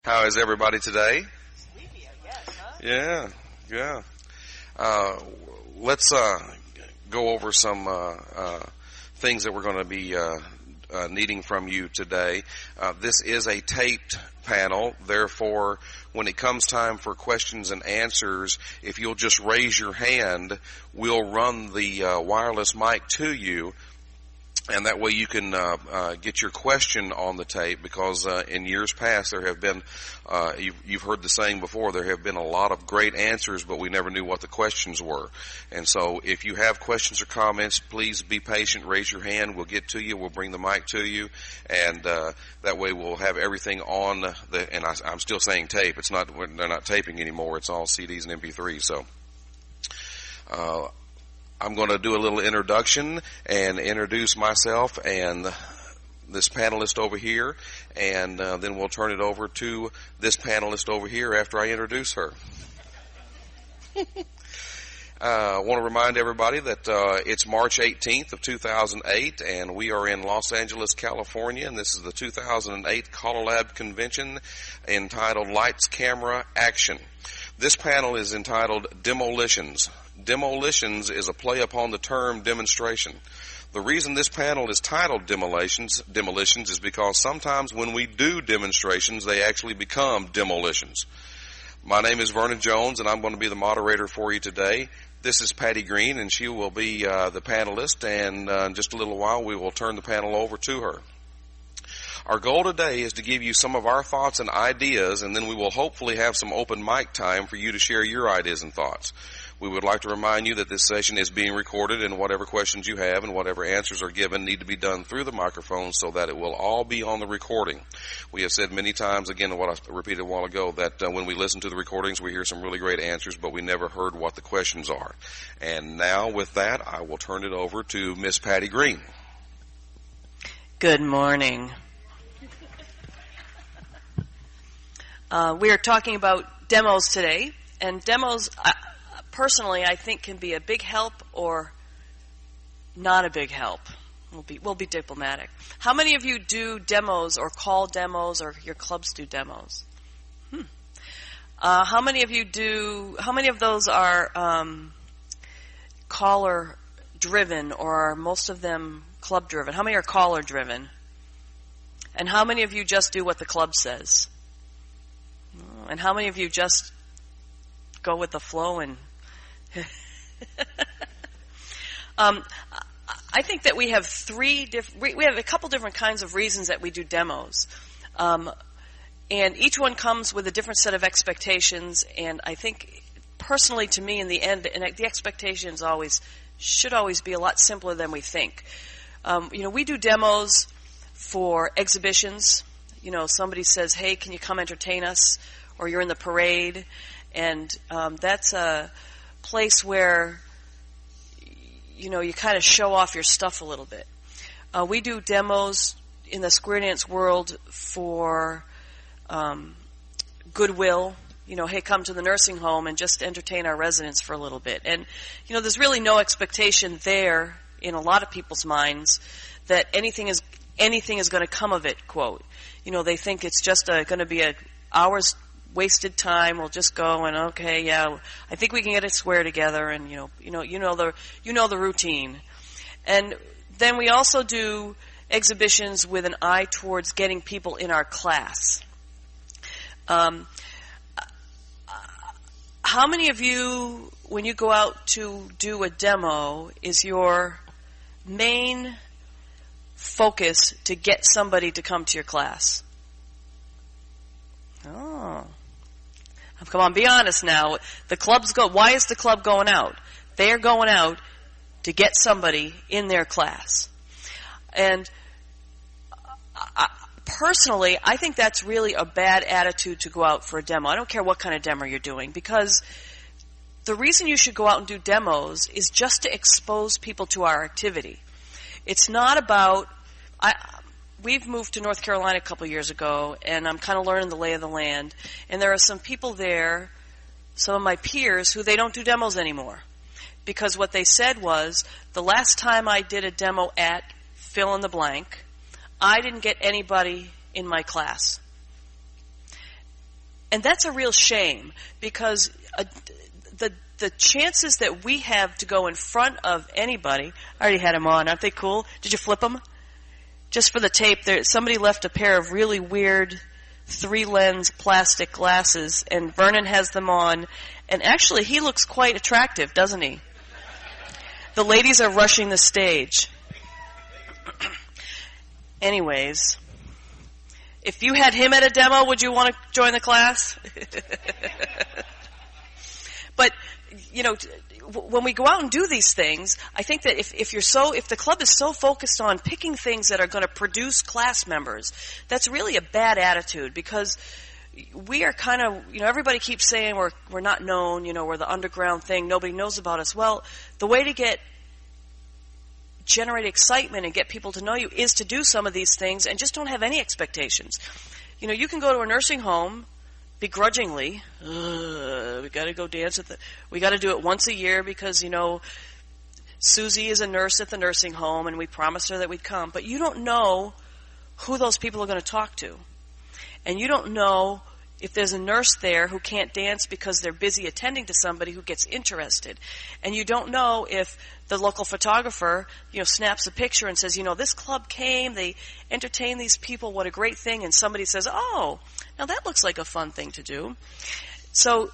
How is everybody today? Sleepy, I guess, huh? Yeah. Let's go over some things that we're going to be needing from you today. This is a taped panel, therefore, when it comes time for questions and answers, if you'll just raise your hand, we'll run the wireless mic to you. And that way you can get your question on the tape, because in years past there have been, you've heard the saying before, there have been a lot of great answers, but we never knew what the questions were. And so if you have questions or comments, please be patient, raise your hand, we'll get to you, we'll bring the mic to you, and that way we'll have everything on the, and I'm still saying tape, it's not, they're not taping anymore, it's all CDs and MP3s, so. I'm going to do a little introduction and introduce myself and this panelist over here, and then we'll turn it over to this panelist over here after I introduce her. I want to remind everybody that it's March 18th of 2008, and we are in Los Angeles, California, and this is the 2008 CALLERLAB Convention entitled Lights, Camera, Action. This panel is entitled Demo-Litions. Demo-Litions is a play upon the term demonstration. The reason this panel is titled Demolitions is because sometimes when we do demonstrations, they actually become demolitions. My name is Vernon Jones, and I'm going to be the moderator for you today. This is Patty Greene, and she will be the panelist, and in just a little while we will turn the panel over to her. Our goal today is to give you some of our thoughts and ideas, and then we will hopefully have some open mic time for you to share your ideas and thoughts. We would like to remind you that this session is being recorded, and whatever questions you have and whatever answers are given need to be done through the microphone so that it will all be on the recording. We have said many times, again, what I repeated a while ago, that when we listen to the recordings, we hear some really great answers, but we never heard what the questions are. And now, with that, I will turn it over to Miss Patty Greene. Good morning. We are talking about demos today, and demos, personally, I think can be a big help or not a big help. We'll be diplomatic. How many of you do demos or call demos, or your clubs do demos? How many of those are caller driven, or are most of them club driven? How many are caller driven? And how many of you just do what the club says? And how many of you just go with the flow and I think that we have we have a couple different kinds of reasons that we do demos. And each one comes with a different set of expectations, and I think personally to me in the end, and the expectations should always be a lot simpler than we think. We do demos for exhibitions. Somebody says, hey, can you come entertain us? Or you're in the parade, and that's a place where, you kind of show off your stuff a little bit. We do demos in the square dance world for goodwill. Hey, come to the nursing home and just entertain our residents for a little bit. And, there's really no expectation there in a lot of people's minds that anything is going to come of it, quote. They think it's just going to be an hour's wasted time. We'll just go and okay, yeah, I think we can get it square together, and you know the routine. And then we also do exhibitions with an eye towards getting people in our class. How many of you, when you go out to do a demo, is your main focus to get somebody to come to your class? Oh. Come on, be honest now. Why is the club going out? They are going out to get somebody in their class. And personally, I think that's really a bad attitude to go out for a demo. I don't care what kind of demo you're doing, because the reason you should go out and do demos is just to expose people to our activity. It's not about... We've moved to North Carolina a couple years ago, and I'm kind of learning the lay of the land. And there are some people there, some of my peers, who they don't do demos anymore. Because what they said was, the last time I did a demo at fill in the blank, I didn't get anybody in my class. And that's a real shame, because the chances that we have to go in front of anybody, I already had them on, aren't they cool? Did you flip them? Just for the tape, somebody left a pair of really weird 3-lens plastic glasses, and Vernon has them on, and actually he looks quite attractive, doesn't he? The ladies are rushing the stage. Anyways, if you had him at a demo, would you want to join the class? But, you know, when we go out and do these things, I think that if the club is so focused on picking things that are going to produce class members, that's really a bad attitude, because we are kind of, you know, everybody keeps saying we're not known, you know, we're the underground thing, nobody knows about us. Well, the way to generate excitement and get people to know you is to do some of these things and just don't have any expectations. You know, you can go to a nursing home begrudgingly. We got to go dance we got to do it once a year because, you know, Susie is a nurse at the nursing home and we promised her that we'd come. But you don't know who those people are going to talk to. And you don't know if there's a nurse there who can't dance because they're busy attending to somebody who gets interested. And you don't know if the local photographer, you know, snaps a picture and says, you know, this club came, they entertained these people, what a great thing. And somebody says, oh, now that looks like a fun thing to do. So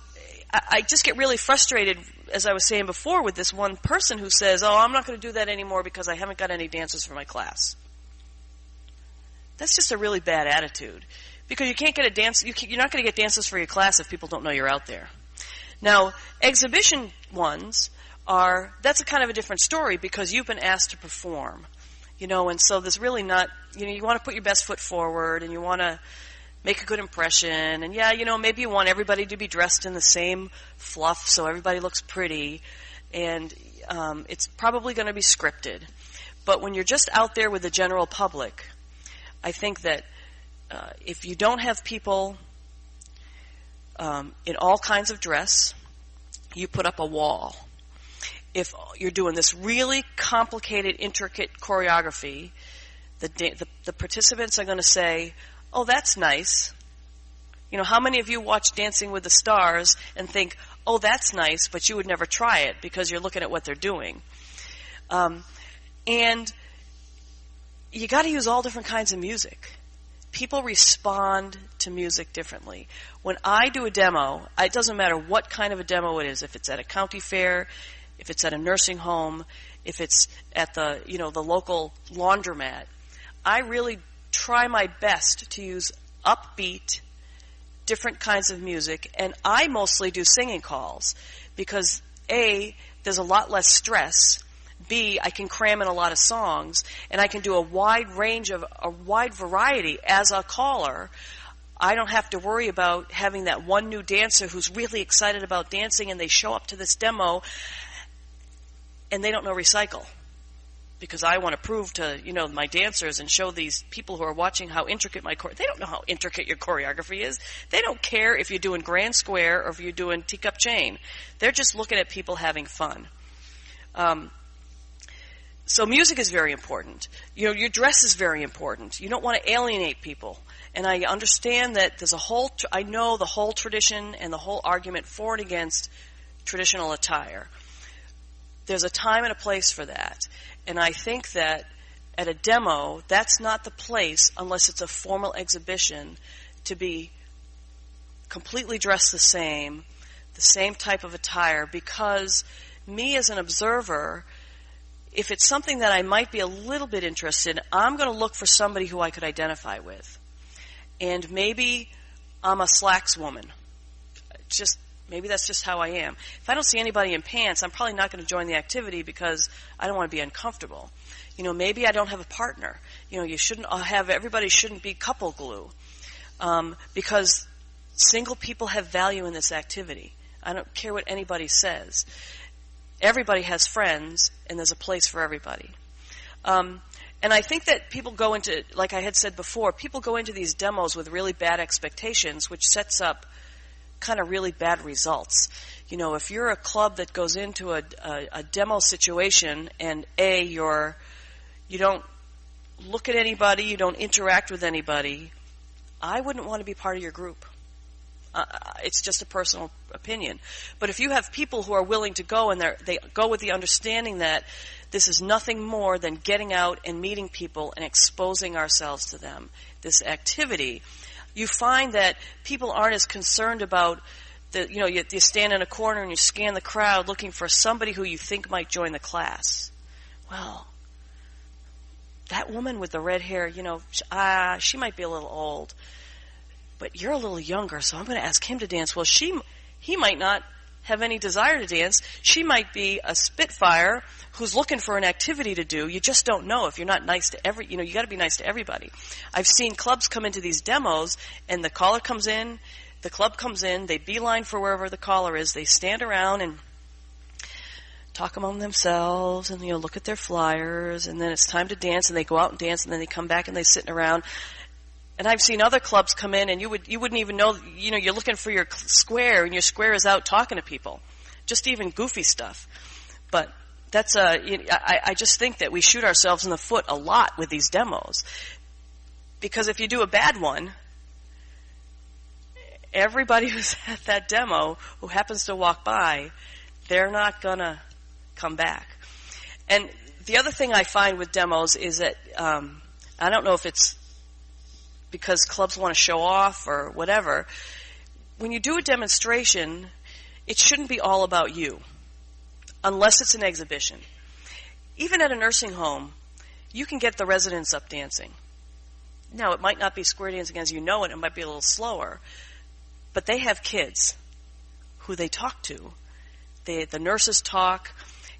I just get really frustrated, as I was saying before, with this one person who says, oh, I'm not going to do that anymore because I haven't got any dancers for my class. That's just a really bad attitude. Because you can't get you're not going to get dancers for your class if people don't know you're out there. Now, exhibition ones that's a kind of a different story because you've been asked to perform. You know, and so there's really not, you know, you want to put your best foot forward and you want to make a good impression. And yeah, you know, maybe you want everybody to be dressed in the same fluff so everybody looks pretty. And it's probably going to be scripted. But when you're just out there with the general public, I think that if you don't have people in all kinds of dress, you put up a wall. If you're doing this really complicated, intricate choreography, the participants are going to say, oh, that's nice. You know, how many of you watch Dancing with the Stars and think, oh, that's nice, but you would never try it because you're looking at what they're doing? And you got to use all different kinds of music. People respond to music differently. When I do a demo, it doesn't matter what kind of a demo it is, if it's at a county fair, if it's at a nursing home, if it's at the local laundromat, I really try my best to use upbeat, different kinds of music, and I mostly do singing calls because A, there's a lot less stress, B, I can cram in a lot of songs, and I can do a wide variety as a caller. I don't have to worry about having that one new dancer who's really excited about dancing and they show up to this demo and they don't know recycle. Because I want to prove to, you know, my dancers and show these people who are watching how intricate they don't know how intricate your choreography is. They don't care if you're doing grand square or if you're doing teacup chain. They're just looking at people having fun. So music is very important. You know, your dress is very important. You don't want to alienate people. And I understand that there's I know the whole tradition and the whole argument for and against traditional attire. There's a time and a place for that. And I think that at a demo, that's not the place, unless it's a formal exhibition, to be completely dressed the same type of attire, because me as an observer, if it's something that I might be a little bit interested in, I'm going to look for somebody who I could identify with. And maybe I'm a slacks woman. Maybe that's just how I am. If I don't see anybody in pants, I'm probably not going to join the activity because I don't want to be uncomfortable. You know, maybe I don't have a partner. You know, everybody shouldn't be couple glue. Because single people have value in this activity. I don't care what anybody says. Everybody has friends, and there's a place for everybody. And I think that people go into, like I had said before, people go into these demos with really bad expectations, which sets up kind of really bad results. You know, if you're a club that goes into a demo situation and you don't look at anybody, you don't interact with anybody, I wouldn't want to be part of your group. It's just a personal opinion. But if you have people who are willing to go and they go with the understanding that this is nothing more than getting out and meeting people and exposing ourselves to them, this activity, you find that people aren't as concerned about you stand in a corner and you scan the crowd looking for somebody who you think might join the class. Well, that woman with the red hair, she might be a little old, but you're a little younger, so I'm going to ask him to dance. Well, he might not have any desire to dance. She might be a spitfire who's looking for an activity to do. You just don't know if you're not nice to you got to be nice to everybody. I've seen clubs come into these demos, and the caller comes in, the club comes in, they beeline for wherever the caller is, they stand around and talk among themselves and look at their flyers, and then it's time to dance, and they go out and dance, and then they come back and they're sitting around. And I've seen other clubs come in, and you wouldn't even know, you're looking for your square, and your square is out talking to people, just even goofy stuff. But that's I just think that we shoot ourselves in the foot a lot with these demos, because if you do a bad one, everybody who's at that demo who happens to walk by, they're not gonna come back. And the other thing I find with demos is that I don't know if it's because clubs want to show off or whatever. When you do a demonstration, it shouldn't be all about you, unless it's an exhibition. Even at a nursing home, you can get the residents up dancing. Now, it might not be square dancing as you know it. It might be a little slower. But they have kids who they talk to. The nurses talk.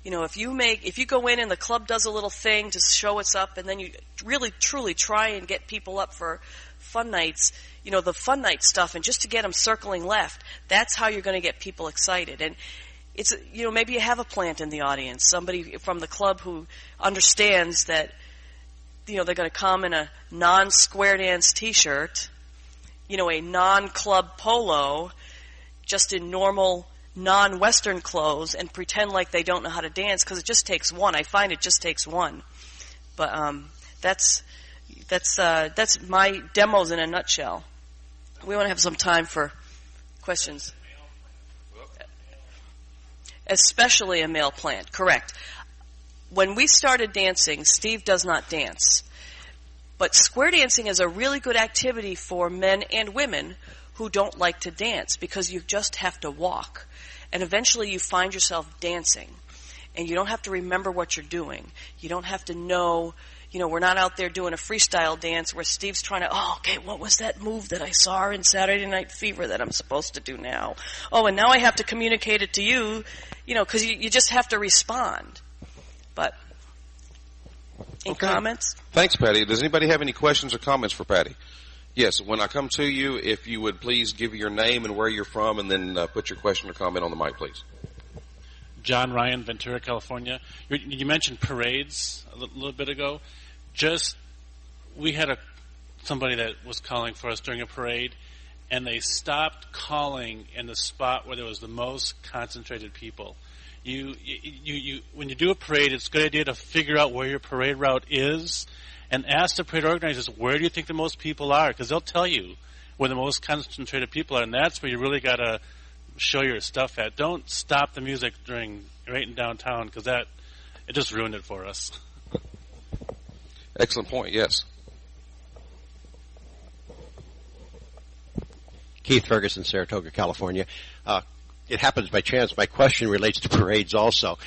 If you go in and the club does a little thing to show it's up, and then you really truly try and get people up for fun nights, the fun night stuff, and just to get them circling left, that's how you're going to get people excited. And it's, maybe you have a plant in the audience, somebody from the club who understands that, they're going to come in a non-square dance t-shirt, a non-club polo, just in normal non-Western clothes, and pretend like they don't know how to dance, because it just takes one. I find it just takes one. But that's my demos in a nutshell. We want to have some time for questions. Especially a male plant, correct. When we started dancing, Steve does not dance. But square dancing is a really good activity for men and women who don't like to dance, because you just have to walk. And eventually you find yourself dancing. And you don't have to remember what you're doing. You don't have to know, we're not out there doing a freestyle dance where Steve's trying to, okay, what was that move that I saw in Saturday Night Fever that I'm supposed to do now? Oh, and now I have to communicate it to you, because you just have to respond. But comments? Thanks, Patty. Does anybody have any questions or comments for Patty? Yes, when I come to you, if you would please give your name and where you're from, and then put your question or comment on the mic, please. John Ryan, Ventura, California. You mentioned parades a little bit ago. We had somebody that was calling for us during a parade, and they stopped calling in the spot where there was the most concentrated people. When you do a parade, it's a good idea to figure out where your parade route is, and ask the parade organizers, where do you think the most people are? Because they'll tell you where the most concentrated people are, and that's where you really got to show your stuff at. Don't stop the music right in downtown, because it just ruined it for us. Excellent point, yes. Keith Ferguson, Saratoga, California. It happens by chance. My question relates to parades also.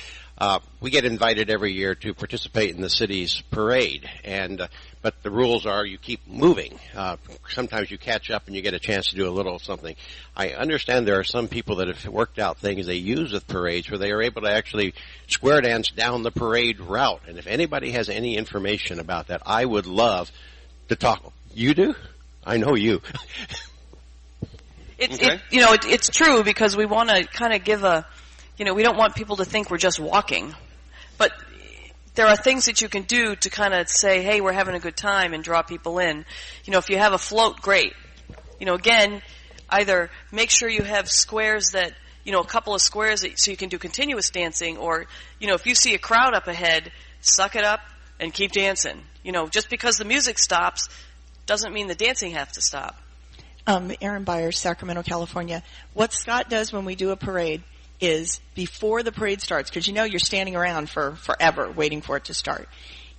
We get invited every year to participate in the city's parade, but the rules are you keep moving. Sometimes you catch up and you get a chance to do a little something. I understand there are some people that have worked out things they use with parades where they are able to actually square dance down the parade route. And if anybody has any information about that, I would love to talk. You do? I know you. It's true, because we want to kind of give we don't want people to think we're just walking. But there are things that you can do to kind of say, hey, we're having a good time, and draw people in. If you have a float, great. Again, either make sure you have squares that, a couple of squares so you can do continuous dancing, or, if you see a crowd up ahead, suck it up and keep dancing. Just because the music stops doesn't mean the dancing has to stop. Aaron Byers, Sacramento, California. What Scott does when we do a parade is before the parade starts, because you know you're standing around for forever waiting for it to start.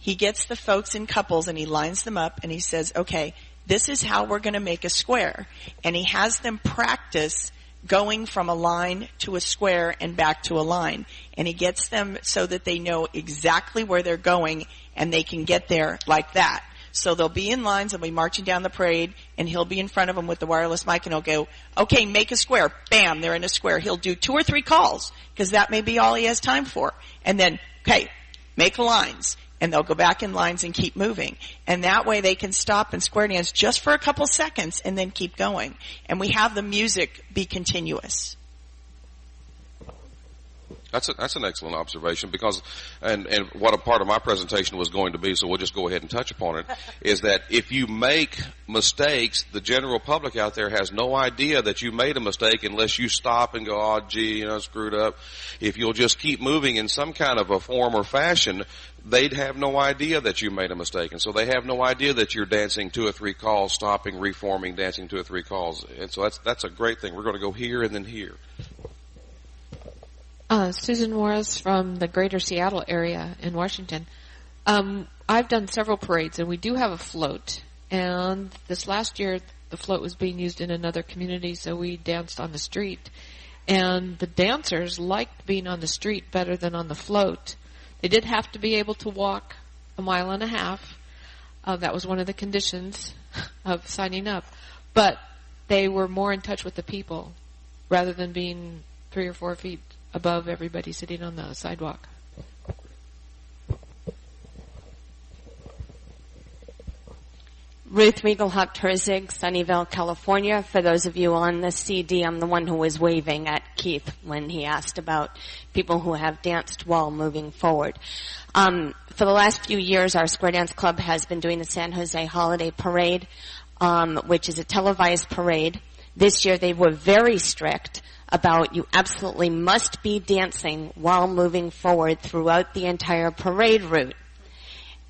He gets the folks in couples and he lines them up and he says, okay, this is how we're going to make a square. And he has them practice going from a line to a square and back to a line. And he gets them so that they know exactly where they're going and they can get there like that. So they'll be in lines, they'll be marching down the parade, and he'll be in front of them with the wireless mic, and he'll go, okay, make a square. Bam, they're in a square. He'll do 2 or 3 calls, because that may be all he has time for. And then, okay, make lines. And they'll go back in lines and keep moving. And that way they can stop and square dance just for a couple seconds and then keep going. And we have the music be continuous. That's an excellent observation, because and what a part of my presentation was going to be, so we'll just go ahead and touch upon it, is that if you make mistakes, the general public out there has no idea that you made a mistake unless you stop and go, oh gee, screwed up. If you'll just keep moving in some kind of a form or fashion, they'd have no idea that you made a mistake. And so they have no idea that you're dancing 2 or 3 calls, stopping, reforming, dancing 2 or 3 calls. And so that's a great thing. We're going to go here and then here. Susan Morris from the greater Seattle area in Washington. I've done several parades, and we do have a float. And this last year, the float was being used in another community, so we danced on the street. And the dancers liked being on the street better than on the float. They did have to be able to walk 1.5 miles. That was one of the conditions of signing up. But they were more in touch with the people rather than being 3 or 4 feet above everybody sitting on the sidewalk. Ruth Riegelhaupt-Herzig, Sunnyvale, California. For those of you on the CD, I'm the one who was waving at Keith when he asked about people who have danced while moving forward. For the last few years, our Square Dance Club has been doing the San Jose Holiday Parade, which is a televised parade. This year they were very strict about you absolutely must be dancing while moving forward throughout the entire parade route,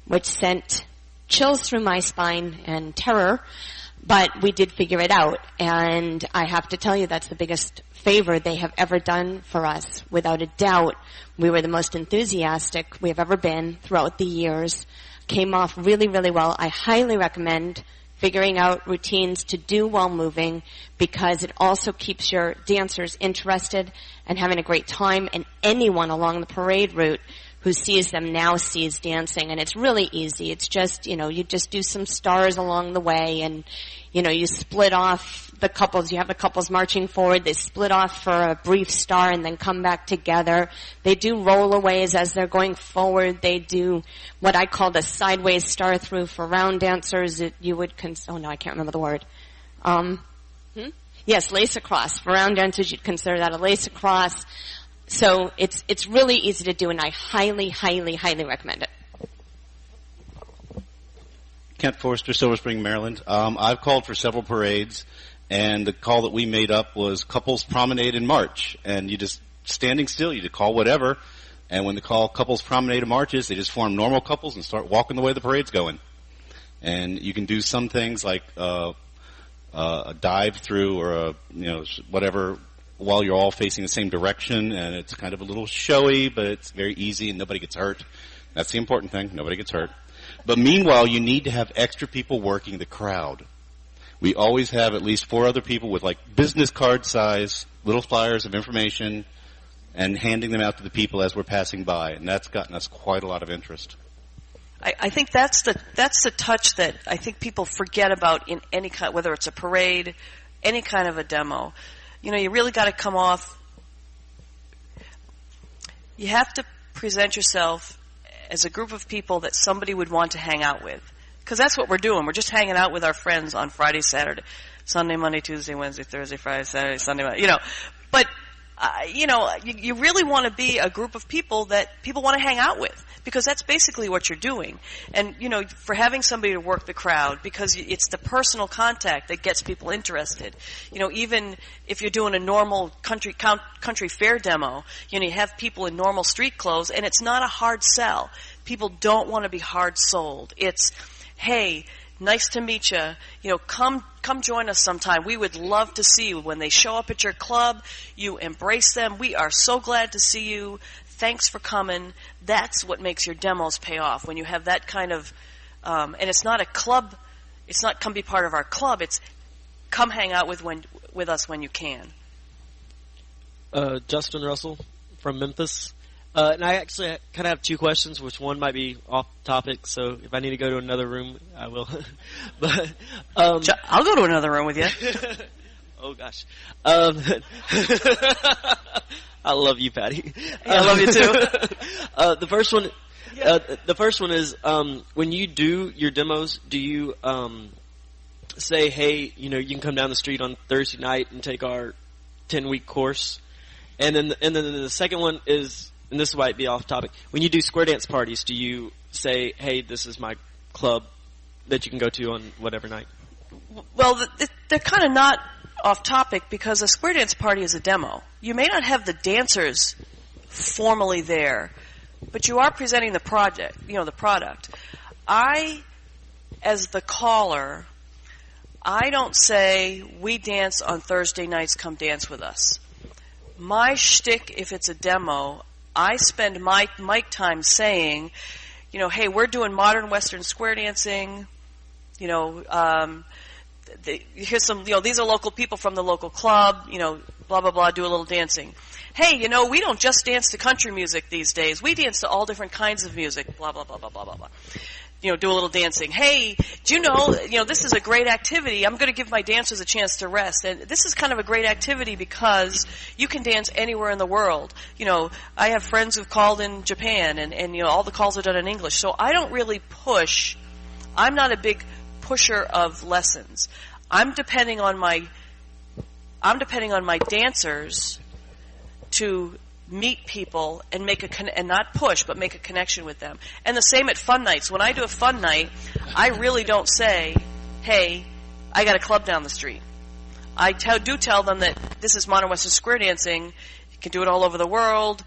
which sent chills through my spine and terror, but we did figure it out. And I have to tell you, that's the biggest favor they have ever done for us. Without a doubt, we were the most enthusiastic we have ever been throughout the years. Came off really, really well. I highly recommend figuring out routines to do while moving, because it also keeps your dancers interested and having a great time, and anyone along the parade route who sees them now sees dancing. And it's really easy. It's just, you just do some stars along the way, and, you split off the couples. You have the couples marching forward. They split off for a brief star and then come back together. They do rollaways as they're going forward. They do what I call the sideways star through for round dancers. I can't remember the word. Yes, lace across. For round dancers, you'd consider that a lace across. So it's really easy to do, and I highly, highly, highly recommend it. Kent Forster, Silver Spring, Maryland. I've called for several parades, and the call that we made up was couples promenade in March. And you just standing still, you just call whatever, and when the call couples promenade in Marches, they just form normal couples and start walking the way the parade's going. And you can do some things like a dive through or whatever, while you're all facing the same direction, and it's kind of a little showy, but it's very easy and nobody gets hurt. That's the important thing. Nobody gets hurt. But meanwhile, you need to have extra people working the crowd. We always have at least 4 other people with like business card size little flyers of information and handing them out to the people as we're passing by, and that's gotten us quite a lot of interest. I think that's the touch that I think people forget about in any kind, whether it's a parade, any kind of a demo. You really got to come off. You have to present yourself as a group of people that somebody would want to hang out with, because that's what we're doing. We're just hanging out with our friends on Friday, Saturday, Sunday, Monday, Tuesday, Wednesday, Thursday, Friday, Saturday, Sunday, Monday, But you really want to be a group of people that people want to hang out with, because that's basically what you're doing. And, for having somebody to work the crowd, because it's the personal contact that gets people interested. Even if you're doing a normal country fair demo, you have people in normal street clothes, and it's not a hard sell. People don't want to be hard sold. It's, hey, nice to meet you. Come join us sometime. We would love to see you. When they show up at your club, you embrace them. We are so glad to see you. Thanks for coming. That's what makes your demos pay off. When you have that kind of, and it's not a club, it's not come be part of our club, it's come hang out with us when you can. Justin Russell from Memphis. And I actually kind of have two questions, which one might be off topic, so if I need to go to another room, I will. But I'll go to another room with you. Oh, gosh. I love you, Patty. Yeah, I love you, too. The first one is, when you do your demos, do you say, hey, you can come down the street on Thursday night and take our 10-week course? And then the second one is, and this might be off topic, when you do square dance parties, do you say, hey, this is my club that you can go to on whatever night? Well, they're kind of not off topic because a square dance party is a demo. You may not have the dancers formally there, but you are presenting the project, the product. As the caller, I don't say, we dance on Thursday nights, come dance with us. My shtick, if it's a demo, I spend my mic time saying, hey, we're doing modern Western square dancing. Here's some, these are local people from the local club. Blah blah blah. Do a little dancing. Hey, we don't just dance to country music these days. We dance to all different kinds of music. Blah blah blah blah blah blah blah. Do a little dancing. Hey, do you know, this is a great activity. I'm going to give my dancers a chance to rest. And this is kind of a great activity because you can dance anywhere in the world. I have friends who've called in Japan and all the calls are done in English. So I don't really push. I'm not a big pusher of lessons. I'm depending on my dancers to meet people and and not push, but make a connection with them. And the same at fun nights. When I do a fun night, I really don't say, hey, I got a club down the street. I do tell them that this is modern Western square dancing. You can do it all over the world.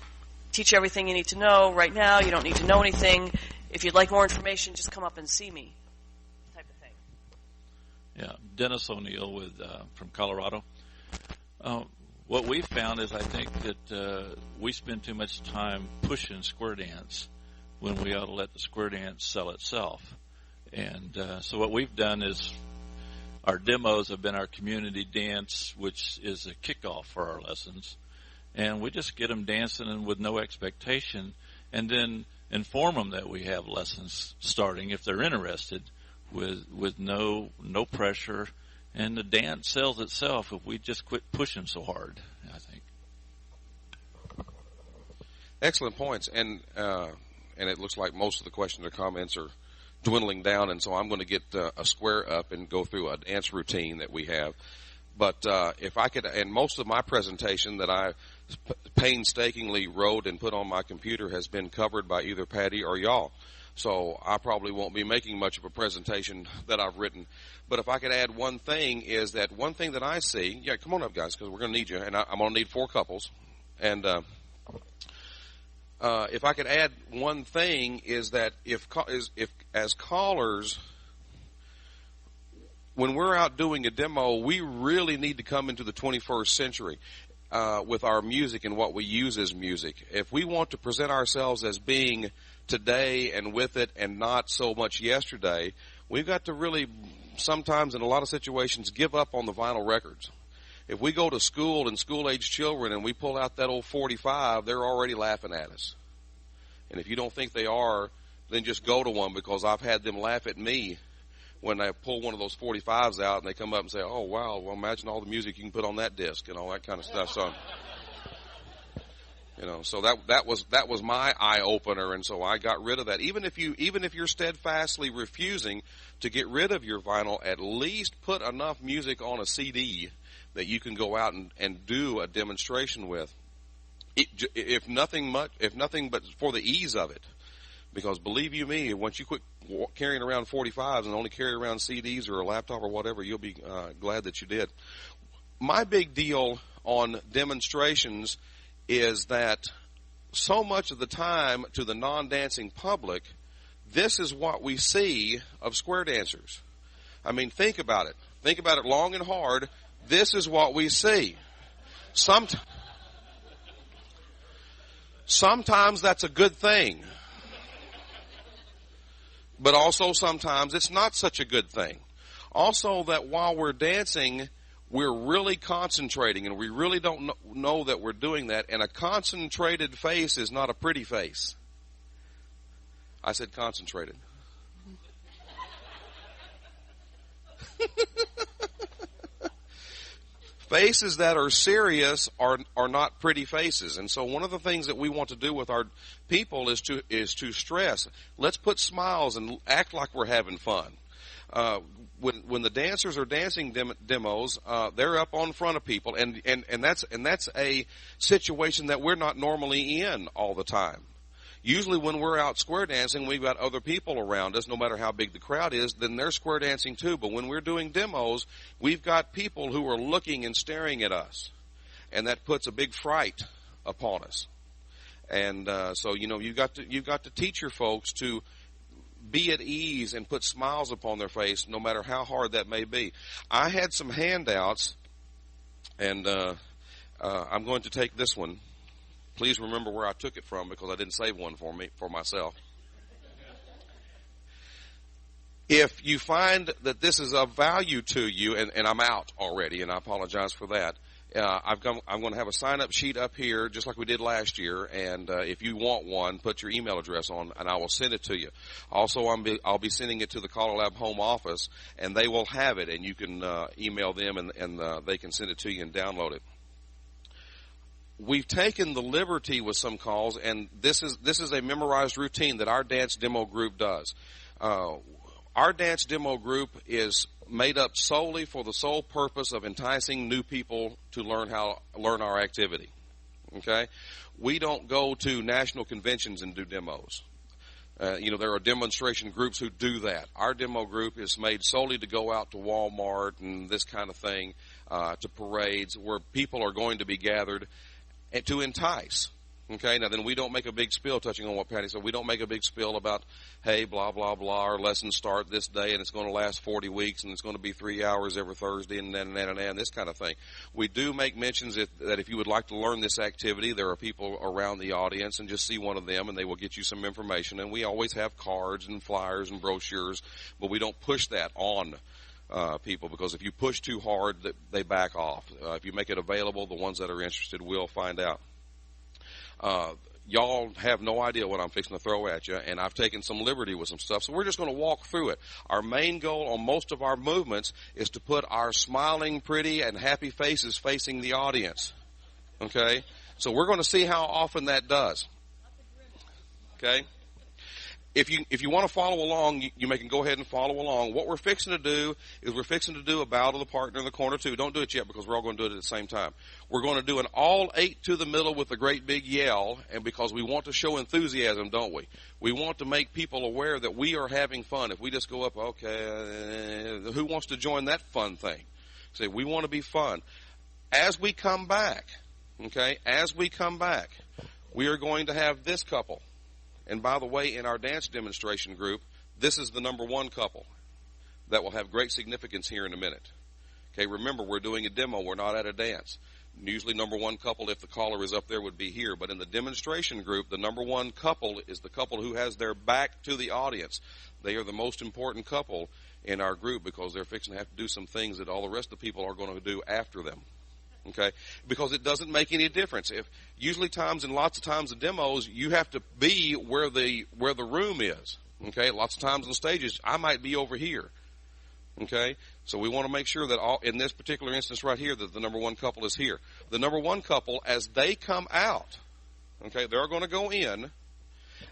Teach you everything you need to know right now. You don't need to know anything. If you'd like more information, just come up and see me. Type of thing. Yeah, Dennis O'Neill from Colorado. What we found is I think that we spend too much time pushing square dance when we ought to let the square dance sell itself. And so what we've done is our demos have been our community dance, which is a kickoff for our lessons. And we just get them dancing and with no expectation, and then inform them that we have lessons starting if they're interested, with no pressure. And the dance sells itself if we just quit pushing so hard, I think. Excellent points. And it looks like most of the questions or comments are dwindling down, and so I'm going to get a square up and go through a dance routine that we have. But if I could, and most of my presentation that I painstakingly wrote and put on my computer has been covered by either Patty or y'all. So I probably won't be making much of a presentation that I've written. But if I could add one thing, is that one thing that I see, yeah, come on up, guys, because we're going to need you, and I'm going to need 4 couples. And if I could add one thing, is that if as callers, when we're out doing a demo, we really need to come into the 21st century with our music and what we use as music. If we want to present ourselves as being today and with it and not so much yesterday, we've got to really, sometimes in a lot of situations, give up on the vinyl records. If we go to school and school-age children and we pull out that old 45, they're already laughing at us. And if you don't think they are, then just go to one, because I've had them laugh at me when I pull one of those 45s out and they come up and say, oh, wow, well, imagine all the music you can put on that disc and all that kind of stuff. So, so that was my eye opener, and so I got rid of that. Even if you're steadfastly refusing to get rid of your vinyl, at least put enough music on a CD that you can go out and do a demonstration with. If nothing but for the ease of it, because believe you me, once you quit carrying around 45s and only carry around CDs or a laptop or whatever, you'll be glad that you did. My big deal on demonstrations is that so much of the time, to the non-dancing public, this is what we see of square dancers. I mean, think about it. Think about it long and hard. This is what we see. Sometimes that's a good thing. But also sometimes it's not such a good thing. Also that while we're dancing, we're really concentrating, and we really don't know that we're doing that. And a concentrated face is not a pretty face. I said concentrated. Faces that are serious are not pretty faces. And so one of the things that we want to do with our people is to stress, let's put smiles and act like we're having fun. When the dancers are dancing demos, they're up on front of people, and that's a situation that we're not normally in all the time. Usually when we're out square dancing, we've got other people around us, no matter how big the crowd is, then they're square dancing too. But when we're doing demos, we've got people who are looking and staring at us. And that puts a big fright upon us. And so, you've got to teach your folks to be at ease and put smiles upon their face, no matter how hard that may be. I had some handouts, and I'm going to take this one. Please remember where I took it from, because I didn't save one for myself. If you find that this is of value to you, and I'm out already, and I apologize for that, I'm going to have a sign-up sheet up here, just like we did last year, and if you want one, put your email address on, and I will send it to you. Also, I'll be sending it to the CALLERLAB home office, and they will have it, and you can email them, and they can send it to you and download it. We've taken the liberty with some calls, and this is a memorized routine that our dance demo group does. Our dance demo group is made up solely for the sole purpose of enticing new people to learn our activity. Okay? We don't go to national conventions and do demos. There are demonstration groups who do that. Our demo group is made solely to go out to Walmart and this kind of thing, to parades where people are going to be gathered, and to entice. Okay, now then we don't make a big spiel, touching on what Patty said. We don't make a big spiel about, hey, blah, blah, blah, our lessons start this day and it's going to last 40 weeks and it's going to be 3 hours every Thursday and this kind of thing. We do make mentions that if you would like to learn this activity, there are people around the audience, and just see one of them and they will get you some information. And we always have cards and flyers and brochures, but we don't push that on people, because if you push too hard, they back off. If you make it available, the ones that are interested will find out. Y'all have no idea what I'm fixing to throw at you, and I've taken some liberty with some stuff, so we're just going to walk through it. Our main goal on most of our movements is to put our smiling, pretty, and happy faces facing the audience. Okay? So we're going to see how often that does. Okay? If you want to follow along, you can go ahead and follow along. What we're fixing to do is we're fixing to do a bow to the partner in the corner too. Don't do it yet, because we're all going to do it at the same time. We're going to do an all 8 to the middle with a great big yell, and because we want to show enthusiasm, don't we? We want to make people aware that we are having fun. If we just go up, okay, who wants to join that fun thing? Say, we want to be fun. As we come back, we are going to have this couple. And by the way, in our dance demonstration group, this is the number one couple that will have great significance here in a minute. Okay, remember, we're doing a demo. We're not at a dance. Usually number one couple, if the caller is up there, would be here. But in the demonstration group, the number one couple is the couple who has their back to the audience. They are the most important couple in our group, because they're fixing to have to do some things that all the rest of the people are going to do after them. Okay, because it doesn't make any difference. If lots of times in demos, you have to be where the room is. Okay, lots of times on stages, I might be over here. Okay, so we want to make sure that in this particular instance right here, that the number one couple is here. The number one couple, as they come out, okay, they're going to go in.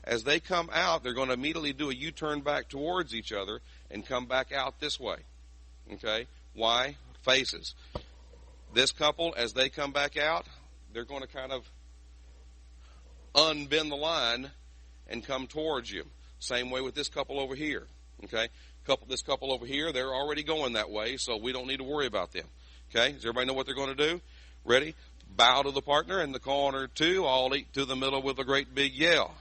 As they come out, they're going to immediately do a U-turn back towards each other and come back out this way. Okay, why? Faces. This couple, as they come back out, they're going to kind of unbend the line and come towards you. Same way with this couple over here. Okay, this couple over here, they're already going that way, so we don't need to worry about them. Okay, does everybody know what they're going to do? Ready? Bow to the partner in the corner 2, all 8 to the middle with a great big yell.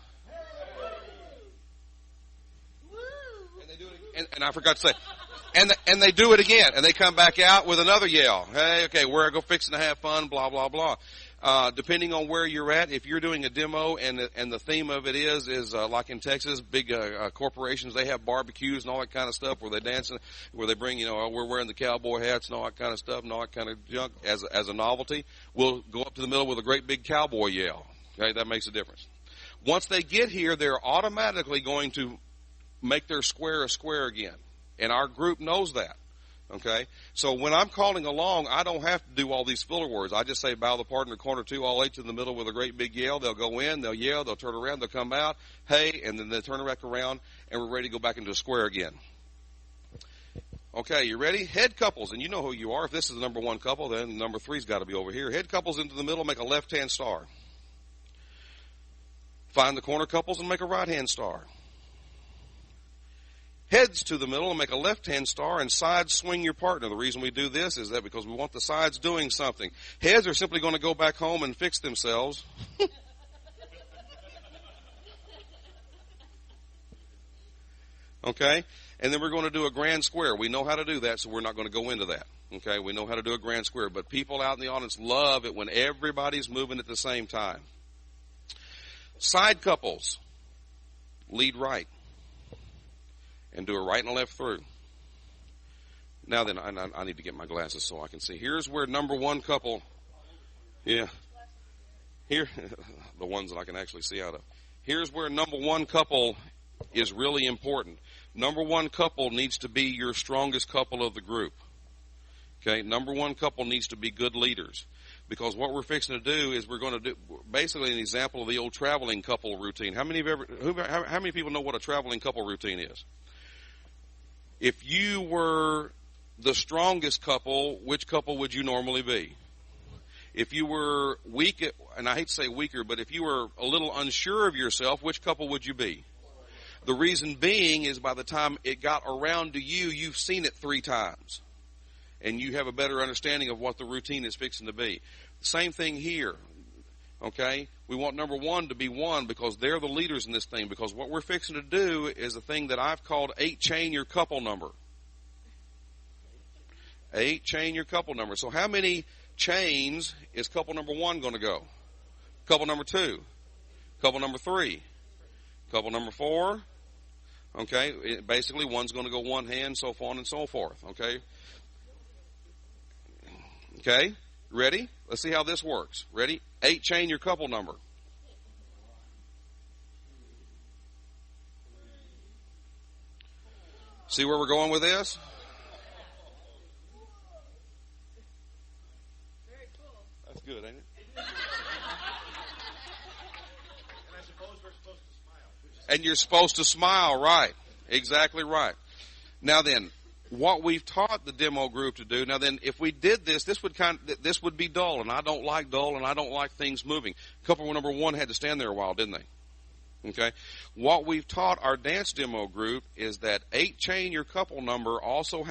And they do it again. And I forgot to say, And they do it again, and they come back out with another yell. Hey, okay, we're going to go fixing to have fun, blah, blah, blah. Depending on where you're at, if you're doing a demo and the theme of it is like in Texas, big corporations, they have barbecues and all that kind of stuff where they dance, where they bring, we're wearing the cowboy hats and all that kind of stuff and all that kind of junk as a novelty. We'll go up to the middle with a great big cowboy yell. Okay, that makes a difference. Once they get here, they're automatically going to make their square a square again. And our group knows that. Okay? So when I'm calling along, I don't have to do all these filler words. I just say bow the partner, corner two, all eight to the middle with a great big yell. They'll go in, they'll yell, they'll turn around, they'll come out, hey, and then they turn back around, and we're ready to go back into a square again. Okay, you ready? Head couples, and you know who you are. If this is the number one couple, then number three's got to be over here. Head couples into the middle, make a left-hand star. Find the corner couples and make a right-hand star. Heads to the middle and make a left-hand star, and sides swing your partner. The reason we do this is that because we want the sides doing something. Heads are simply going to go back home and fix themselves. Okay? And then we're going to do a grand square. We know how to do that, so we're not going to go into that. Okay? We know how to do a grand square. But people out in the audience love it when everybody's moving at the same time. Side couples. Lead right. And do a right and a left through. Now then, I need to get my glasses so I can see. Here's where number one couple, here, the ones that I can actually see out of. Here's where number one couple is really important. Number one couple needs to be your strongest couple of the group. Okay, number one couple needs to be good leaders. Because what we're fixing to do is we're going to do basically an example of the old traveling couple routine. How many people know what a traveling couple routine is? If you were the strongest couple, which couple would you normally be? If you were weak, and I hate to say weaker, but if you were a little unsure of yourself, which couple would you be? The reason being is by the time it got around to you, you've seen it 3 times. And you have a better understanding of what the routine is fixing to be. Same thing here. Okay? We want number one to be one because they're the leaders in this thing. Because what we're fixing to do is a thing that I've called 8 chain your couple number. 8 chain your couple number. So how many chains is couple number one going to go? Couple number 2. Couple number 3. Couple number 4. Okay? Basically, one's going to go one hand, so on and so forth. Okay? Okay? Ready? Let's see how this works. Ready? 8 chain your couple number. See where we're going with this? Very cool. That's good, ain't it? And I suppose we're supposed to smile. And you're supposed to smile, right. Exactly right. Now then, what we've taught the demo group to do, now then, if we did this, this would be dull, and I don't like dull, and I don't like things moving. Couple number one had to stand there a while, didn't they? Okay? What we've taught our dance demo group is that 8 chain your couple number also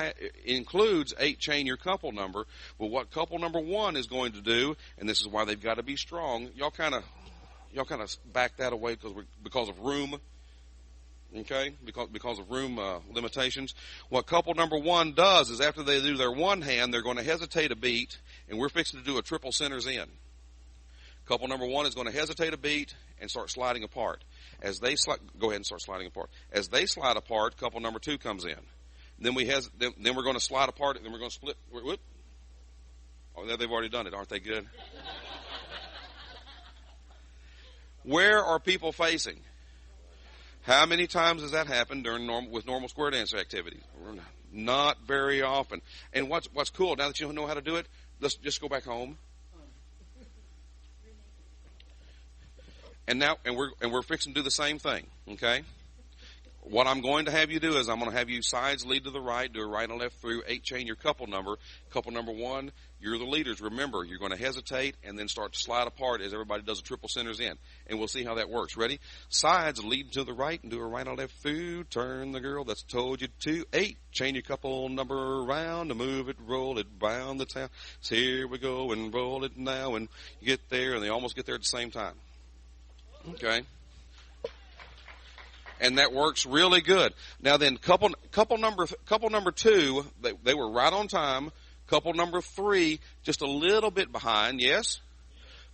includes 8 chain your couple number, but what couple number one is going to do, and this is why they've got to be strong, y'all kind of back that away because of room. Okay, because of room limitations. What couple number one does is after they do their one hand, they're going to hesitate a beat, and we're fixing to do a triple centers in. Couple number one is going to hesitate a beat and start sliding apart. As they go ahead and start sliding apart. As they slide apart, couple number 2 comes in. Then then we're going to slide apart, and then we're going to split. Whoop. Oh, they've already done it. Aren't they good? Where are people facing? How many times has that happened with normal square dance activities? Not very often. And what's cool, now that you know how to do it, let's just go back home. And we're fixing to do the same thing, okay? What I'm going to have you do is I'm going to have you sides lead to the right, do a right and left through, 8 chain your couple number. Couple number 1, you're the leaders. Remember, you're going to hesitate and then start to slide apart as everybody does a triple centers in. And we'll see how that works. Ready? Sides lead to the right and do a right and left through. Turn the girl that's told you to. 8, chain your couple number around to move it, roll it, round the town. So here we go and roll it now and you get there and they almost get there at the same time. Okay? And that works really good. Now then, couple number 2, they were right on time. Couple number 3, just a little bit behind, yes?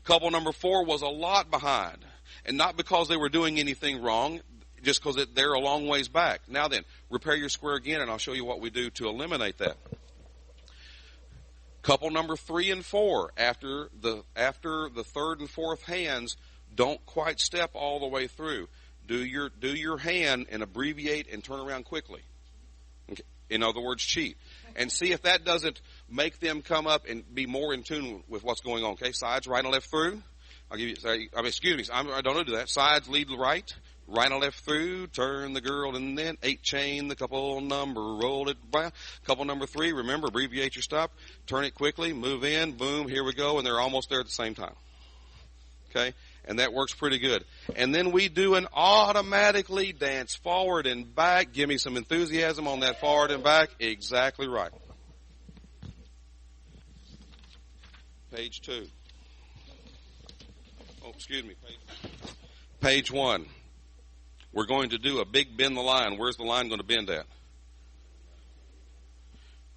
Couple number 4 was a lot behind. And not because they were doing anything wrong, just because they're a long ways back. Now then, repair your square again, and I'll show you what we do to eliminate that. Couple number 3 and 4, after the third and fourth hands, don't quite step all the way through. Do your hand and abbreviate and turn around quickly. Okay. In other words, cheat. And see if that doesn't make them come up and be more in tune with what's going on. Okay, sides, right and left through. I'll give you, excuse me, I don't do that. Sides, lead right, right and left through, turn the girl, and then 8 chain the couple number, roll it back. Couple number 3, remember, abbreviate your stop, turn it quickly, move in, boom, here we go, and they're almost there at the same time. Okay? And that works pretty good. And then we do an automatically dance forward and back. Give me some enthusiasm on that forward and back. Exactly right. Page 2. Oh, excuse me. Page 1. We're going to do a big bend the line. Where's the line going to bend at?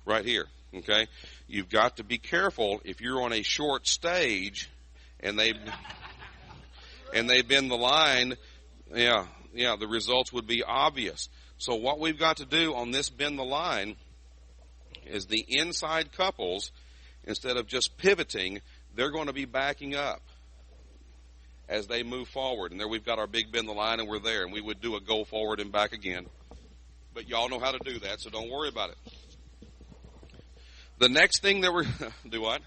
Right here. Okay? You've got to be careful if you're on a short stage and they bend the line, the results would be obvious. So what we've got to do on this bend the line is the inside couples, instead of just pivoting, they're going to be backing up as they move forward. And there we've got our big bend the line, and we're there. And we would do a go forward and back again. But y'all know how to do that, so don't worry about it. The next thing that we're... do what?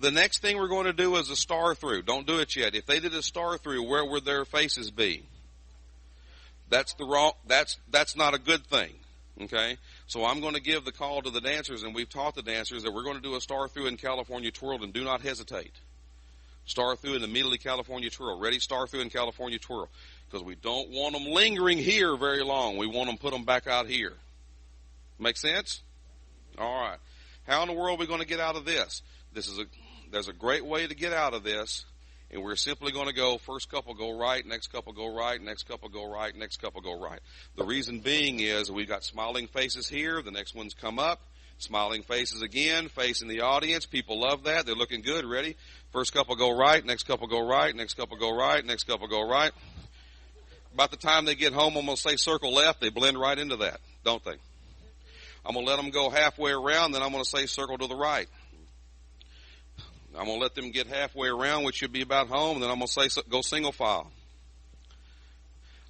The next thing we're going to do is a star through. Don't do it yet. If they did a star through, where would their faces be? That's not a good thing. Okay? So I'm going to give the call to the dancers, and we've taught the dancers that we're going to do a star through in California twirl, and do not hesitate. Star through and immediately California twirl. Ready, star through and California twirl. Because we don't want them lingering here very long. We want them to put them back out here. Make sense? All right. How in the world are we going to get out of this? There's a great way to get out of this, and we're simply going to go, first couple go right, next couple go right, next couple go right, next couple go right. The reason being is we've got smiling faces here, the next ones come up, smiling faces again, facing the audience. People love that. They're looking good. Ready? First couple go right, next couple go right, next couple go right, next couple go right. About the time they get home, I'm going to say circle left. They blend right into that, don't they? I'm going to let them go halfway around, then I'm going to say circle to the right. I'm going to let them get halfway around, which should be about home, and then I'm going to say go single file.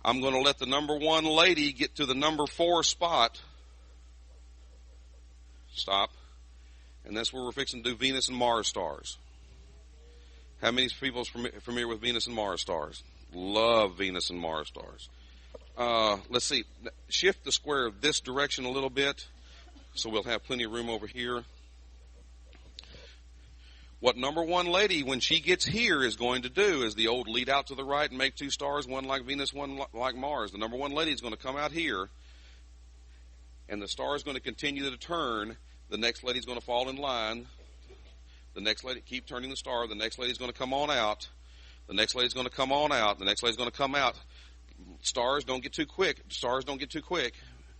I'm going to let the number 1 lady get to the number 4 spot. Stop. And that's where we're fixing to do Venus and Mars stars. How many people are familiar with Venus and Mars stars? Love Venus and Mars stars. Let's see. Shift the square this direction a little bit, so we'll have plenty of room over here. What number 1 lady, when she gets here, is going to do is the old lead out to the right and make 2 stars, one like Venus, one like Mars. The number 1 lady is going to come out here, and the star is going to continue to turn. The next lady is going to fall in line. The next lady, keep turning the star. The next lady is going to come on out. The next lady is going to come on out. The next lady is going to come out. Stars don't get too quick. Stars don't get too quick.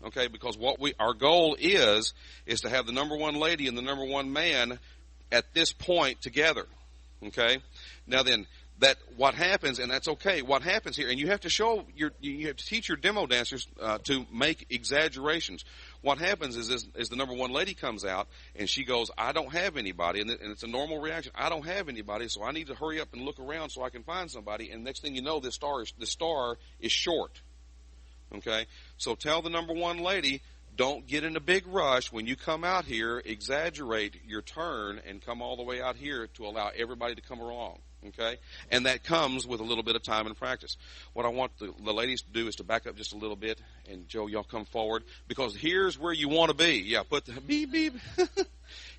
Okay, because our goal is to have the number 1 lady and the number 1 man at this point together. Okay? Now then, what happens, and that's okay, what happens here, and you have to teach your demo dancers to make exaggerations. What happens is the number 1 lady comes out, and she goes, I don't have anybody, and it's a normal reaction. I don't have anybody, so I need to hurry up and look around so I can find somebody, and next thing you know, the star is short. Okay? So tell the number 1 lady, don't get in a big rush. When you come out here, exaggerate your turn and come all the way out here to allow everybody to come along. Okay? And that comes with a little bit of time and practice. What I want the ladies to do is to back up just a little bit. And, Joe, y'all come forward. Because here's where you want to be. Yeah, put the beep, beep.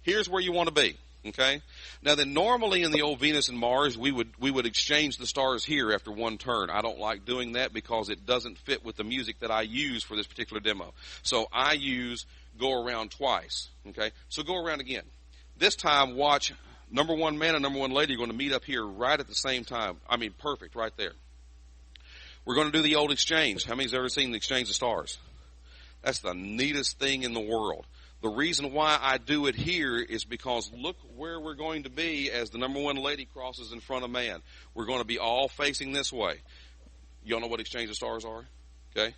Here's where you want to be. Okay? Now then, normally in the old Venus and Mars, we would exchange the stars here after 1 turn. I don't like doing that because it doesn't fit with the music that I use for this particular demo. So I use go around twice. Okay? So go around again. This time, watch number 1 man and number 1 lady are going to meet up here right at the same time. I mean, perfect, right there. We're going to do the old exchange. How many's ever seen the exchange of stars? That's the neatest thing in the world. The reason why I do it here is because look where we're going to be as the number one lady crosses in front of man. We're going to be all facing this way. Y'all know what exchange of stars are? Okay?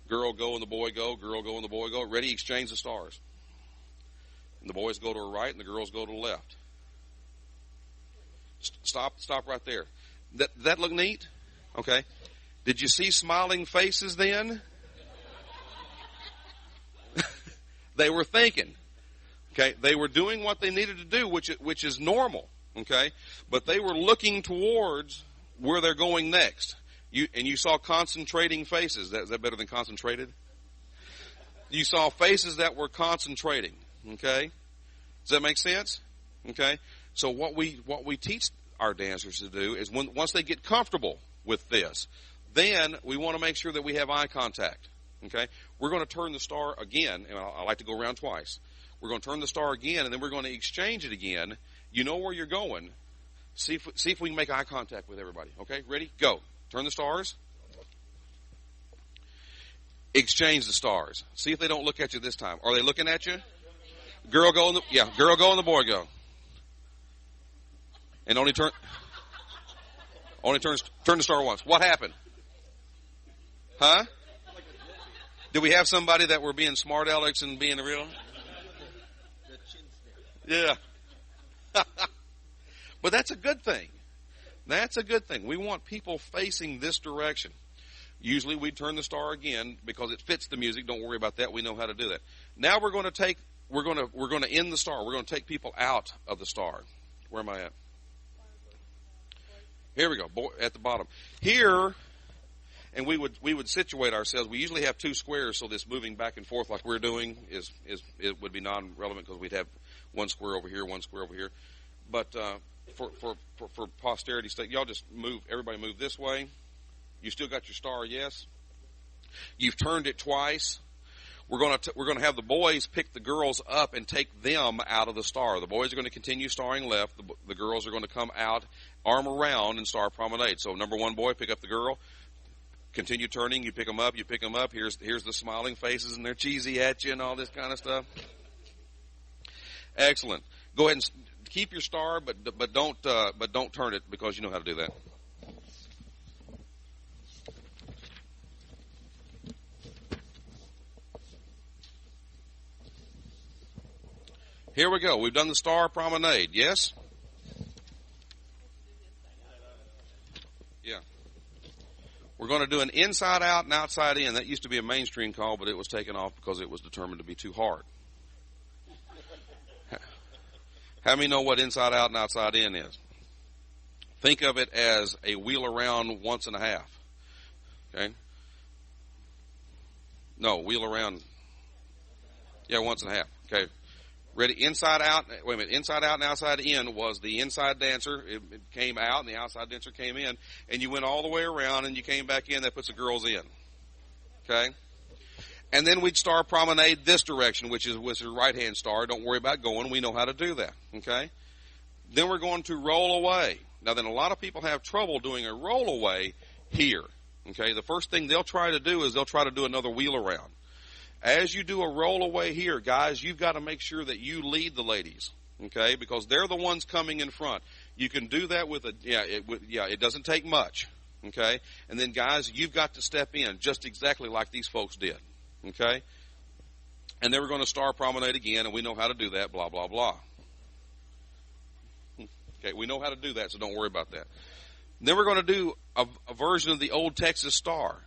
Girl go and the boy go. Girl go and the boy go. Ready? Exchange the stars. And the boys go to her right and the girls go to the left. Stop right there. That look neat? Okay. Did you see smiling faces then? They were thinking. Okay. They were doing what they needed to do, which is normal. Okay. But they were looking towards where they're going next. You saw concentrating faces. Is that better than concentrated? You saw faces that were concentrating. Okay? Does that make sense? Okay? So what we teach our dancers to do is once they get comfortable with this, then we want to make sure that we have eye contact. Okay? We're going to turn the star again, and I like to go around twice. We're going to turn the star again, and then we're going to exchange it again. You know where you're going. See if we can make eye contact with everybody. Okay? Ready? Go. Turn the stars. Exchange the stars. See if they don't look at you this time. Are they looking at you? Girl go and the boy go. And turn the star once. What happened? Huh? Did we have somebody that were being smart Alex and being real? Yeah. But that's a good thing. That's a good thing. We want people facing this direction. Usually we turn the star again because it fits the music. Don't worry about that. We know how to do that. Now we're going to end the star. We're going to take people out of the star. Where am I at? Here we go. At the bottom. Here, and we would situate ourselves. We usually have two squares, so this moving back and forth like we're doing it would be non-relevant because we'd have one square over here, one square over here. But for posterity's sake, y'all just move. Everybody move this way. You still got your star, yes. You've turned it twice. We're going to have the boys pick the girls up and take them out of the star. The boys are going to continue starring left. The girls are going to come out, arm around, and star promenade. So number one boy, pick up the girl. Continue turning. You pick them up. You pick them up. Here's the smiling faces, and they're cheesy at you and all this kind of stuff. Excellent. Go ahead and keep your star, but don't turn it because you know how to do that. Here we go. We've done the star promenade. Yes? Yeah. We're going to do an inside out and outside in. That used to be a mainstream call, but it was taken off because it was determined to be too hard. How many know what inside out and outside in is? Think of it as a wheel around once and a half. Okay? No, wheel around. Yeah, once and a half. Okay. Ready? Inside out. Wait a minute. Inside out and outside in was the inside dancer. It came out and the outside dancer came in. And you went all the way around and you came back in. That puts the girls in. Okay? And then we'd star promenade this direction, which is the right-hand star. Don't worry about going. We know how to do that. Okay? Then we're going to roll away. Now, then a lot of people have trouble doing a roll away here. Okay? The first thing they'll try to do is they'll try to do another wheel around. As you do a roll away here, guys, you've got to make sure that you lead the ladies. Okay? Because they're the ones coming in front. You can do that with it doesn't take much. Okay? And then, guys, you've got to step in just exactly like these folks did. Okay? And then we're going to star promenade again, and we know how to do that, blah, blah, blah. Okay, we know how to do that, so don't worry about that. Then we're going to do a version of the old Texas Star.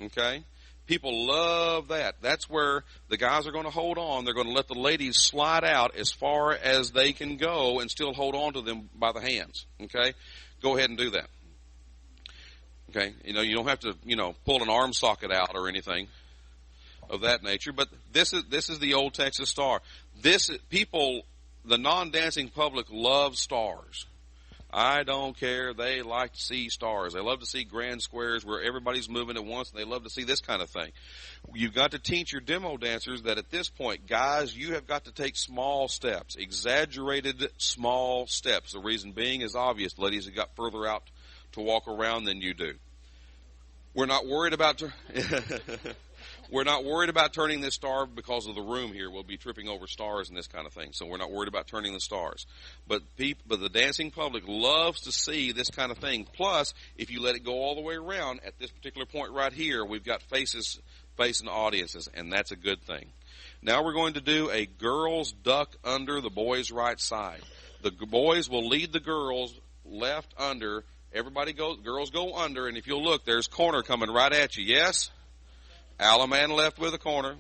Okay? People love that. That's where the guys are going to hold on. They're going to let the ladies slide out as far as they can go and still hold on to them by the hands. Okay? Go ahead and do that. Okay? You don't have to, pull an arm socket out or anything of that nature, but this is the old Texas Star. The non-dancing public loves stars. I don't care. They like to see stars. They love to see grand squares where everybody's moving at once, and they love to see this kind of thing. You've got to teach your demo dancers that at this point, guys, you have got to take small steps, exaggerated small steps. The reason being is obvious. Ladies have got further out to walk around than you do. We're not worried about we're not worried about turning this star because of the room here. We'll be tripping over stars and this kind of thing. So we're not worried about turning the stars. But the dancing public loves to see this kind of thing. Plus, if you let it go all the way around, at this particular point right here, we've got faces facing audiences, and that's a good thing. Now we're going to do a girls duck under the boys' right side. The boys will lead the girls left under. Girls go under, and if you'll look, there's corner coming right at you. Yes? Alaman left with a corner.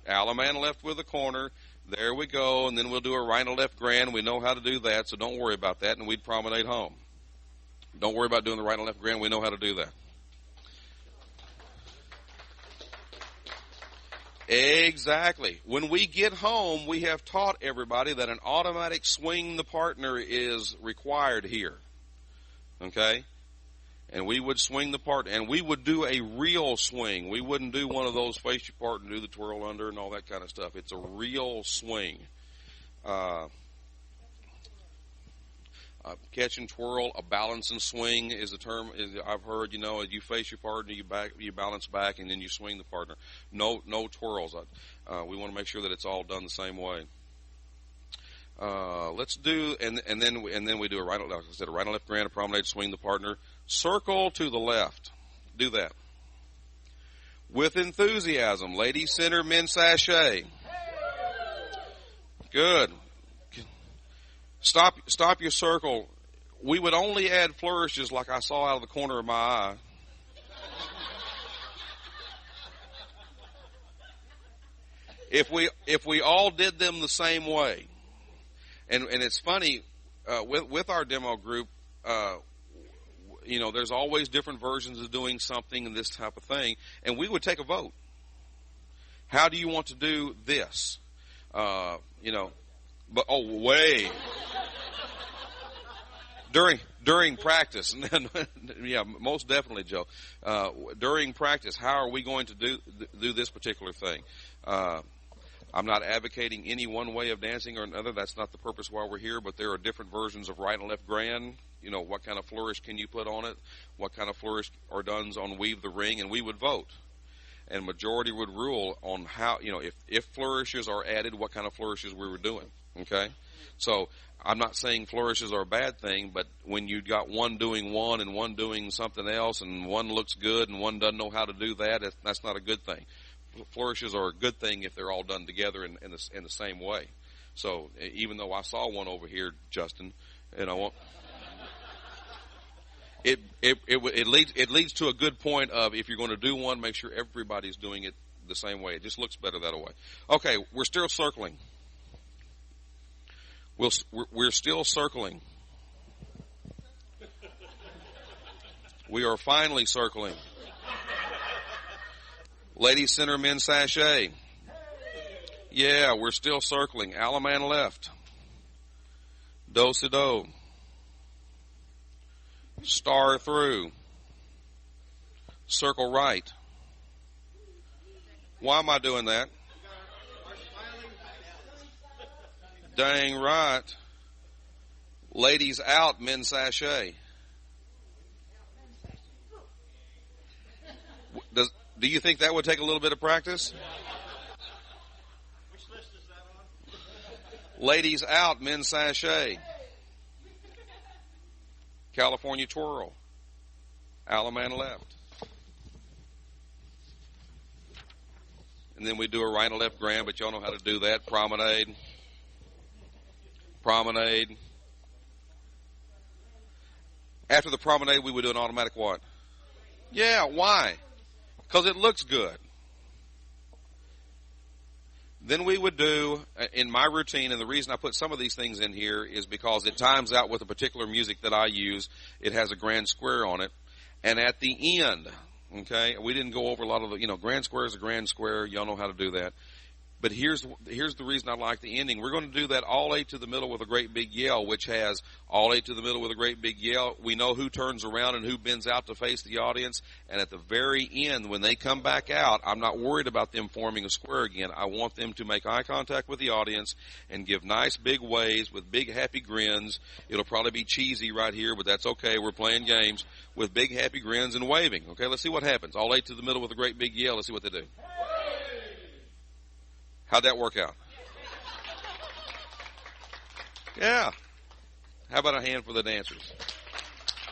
Alaman left with a corner. There we go, and then we'll do a right and left grand. We know how to do that, so don't worry about that, and we'd promenade home. Don't worry about doing the right and left grand. We know how to do that. Exactly. When we get home, we have taught everybody that an automatic swing the partner is required here. Okay? And we would swing the partner, and we would do a real swing. We wouldn't do one of those face your part and do the twirl under and all that kind of stuff. It's a real swing. Catch and twirl, a balance and swing is the term I've heard. You face your partner, you balance back, and then you swing the partner. No twirls. We want to make sure that it's all done the same way. Let's do, and then we do a right and left. Like I said, a right and left grand, a promenade, swing the partner, circle to the left. Do that with enthusiasm. Ladies center, men sachet. Good. Stop your circle. We would only add flourishes like I saw out of the corner of my eye. If we all did them the same way. And it's funny, with our demo group, there's always different versions of doing something and this type of thing. And we would take a vote. How do you want to do this? Way. During practice, yeah, most definitely, Joe. During practice, how are we going to do this particular thing? I'm not advocating any one way of dancing or another. That's not the purpose why we're here, but there are different versions of right and left grand. What kind of flourish can you put on it? What kind of flourish are done on weave the ring? And we would vote. And majority would rule on how, if flourishes are added, what kind of flourishes we were doing. Okay? So I'm not saying flourishes are a bad thing, but when you got one doing one and one doing something else and one looks good and one doesn't know how to do that, that's not a good thing. Flourishes are a good thing if they're all done together in the same way. So even though I saw one over here, Justin, it leads to a good point of if you're going to do one, make sure everybody's doing it the same way. It just looks better that way. Okay, we're still circling. We're still circling. We are finally circling. Ladies center, men sachet. Yeah, we're still circling. Alaman left. Do-si-do. Star through. Circle right. Why am I doing that? Dang right. Ladies out, men sachet. Do you think that would take a little bit of practice? Which list is that on? Ladies out, men sachet. California twirl. Alaman left. And then we do a right and left grand, but y'all know how to do that. Promenade. Promenade. After the promenade, we would do an automatic what? Yeah, why? Because it looks good. Then we would do, in my routine, and the reason I put some of these things in here is because it times out with a particular music that I use. It has a grand square on it. And at the end, okay, we didn't go over a lot of the, grand square is a grand square. Y'all know how to do that. But here's the reason I like the ending. We're going to do that all eight to the middle with a great big yell, which has all eight to the middle with a great big yell. We know who turns around and who bends out to face the audience. And at the very end, when they come back out, I'm not worried about them forming a square again. I want them to make eye contact with the audience and give nice big waves with big happy grins. It'll probably be cheesy right here, but that's okay. We're playing games with big happy grins and waving. Okay, let's see what happens. All eight to the middle with a great big yell. Let's see what they do. How'd that work out? Yeah. How about a hand for the dancers?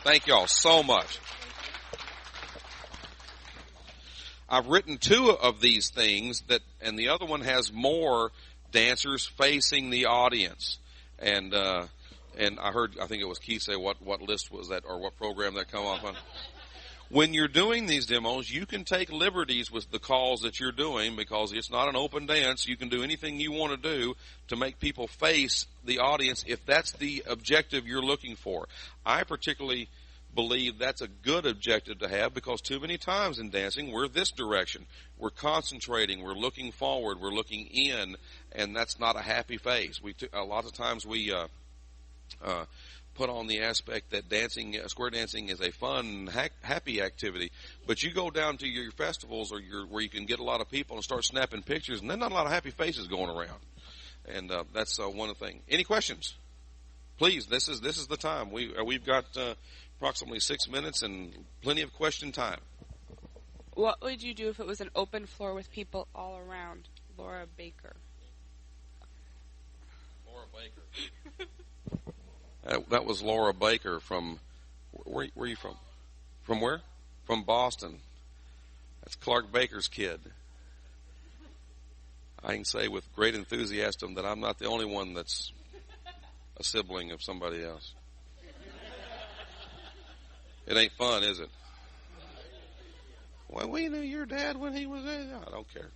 Thank y'all so much. I've written two of these things and the other one has more dancers facing the audience. And I think it was Keith say what list was that or what program that come off on. When you're doing these demos, you can take liberties with the calls that you're doing because it's not an open dance. You can do anything you want to do to make people face the audience if that's the objective you're looking for. I particularly believe that's a good objective to have because too many times in dancing we're this direction. We're concentrating, we're looking forward, we're looking in, and that's not a happy face. A lot of times we put on the aspect that square dancing is a fun, happy activity. But you go down to your festivals or where you can get a lot of people and start snapping pictures, and there's not a lot of happy faces going around. And that's one thing. Any questions? Please, this is the time. We've got approximately 6 minutes and plenty of question time. What would you do if it was an open floor with people all around? Laura Baker. Laura Baker. That was Laura Baker from, where are you from? From where? From Boston. That's Clark Baker's kid. I can say with great enthusiasm that I'm not the only one that's a sibling of somebody else. It ain't fun, is it? Well, we knew your dad when he was there. I don't care.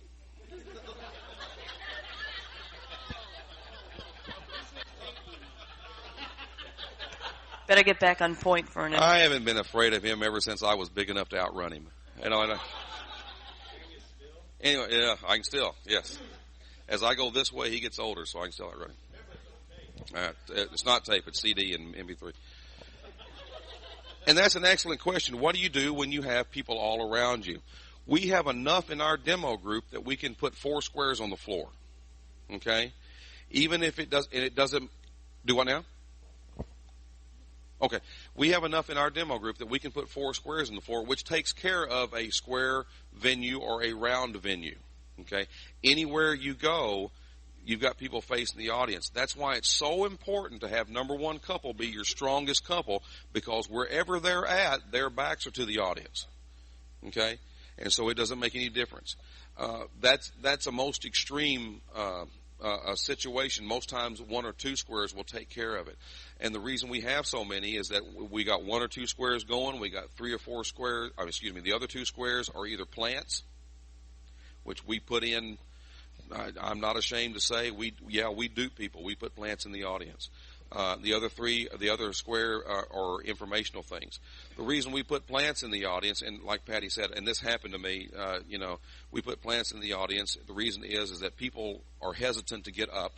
Better get back on point, Vernon. I haven't been afraid of him ever since I was big enough to outrun him. Anyway, yeah, I can still, yes. As I go this way, he gets older, so I can still outrun him. It's not tape, it's CD and MP3. And that's an excellent question. What do you do when you have people all around you? We have enough in our demo group that we can put 4 squares on the floor. Okay? Even if it doesn't do what now? Okay, we have enough in our demo group that we can put 4 squares on the floor, which takes care of a square venue or a round venue. Okay, anywhere you go, you've got people facing the audience. That's why it's so important to have number one couple be your strongest couple, because wherever they're at, their backs are to the audience. Okay, and so it doesn't make any difference. That's a most extreme a situation. Most times 1 or 2 squares will take care of it. And the reason we have so many is that we got 1 or 2 squares going. We got 3 or 4 squares. The other 2 squares are either plants, which we put in. I'm not ashamed to say we dupe people. We put plants in the audience. The other square are informational things. The reason we put plants in the audience, and like Patty said, and this happened to me, we put plants in the audience. The reason is that people are hesitant to get up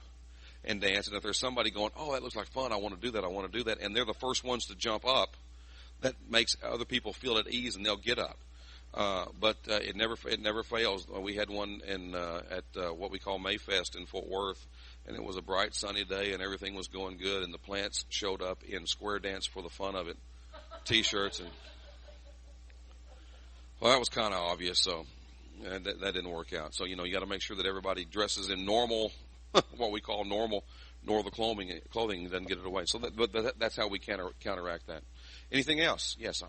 and dance. And if there's somebody going, oh, that looks like fun, I want to do that, and they're the first ones to jump up, that makes other people feel at ease and they'll get up. But it never fails. We had one at what we call Mayfest in Fort Worth, and it was a bright sunny day and everything was going good, and the plants showed up in square dance for the fun of it, t-shirts, and well, that was kind of obvious, so that didn't work out. So you got to make sure that everybody dresses in normal, what we call normal clothing doesn't get it away. So that's how we counteract that. Anything else? Yes,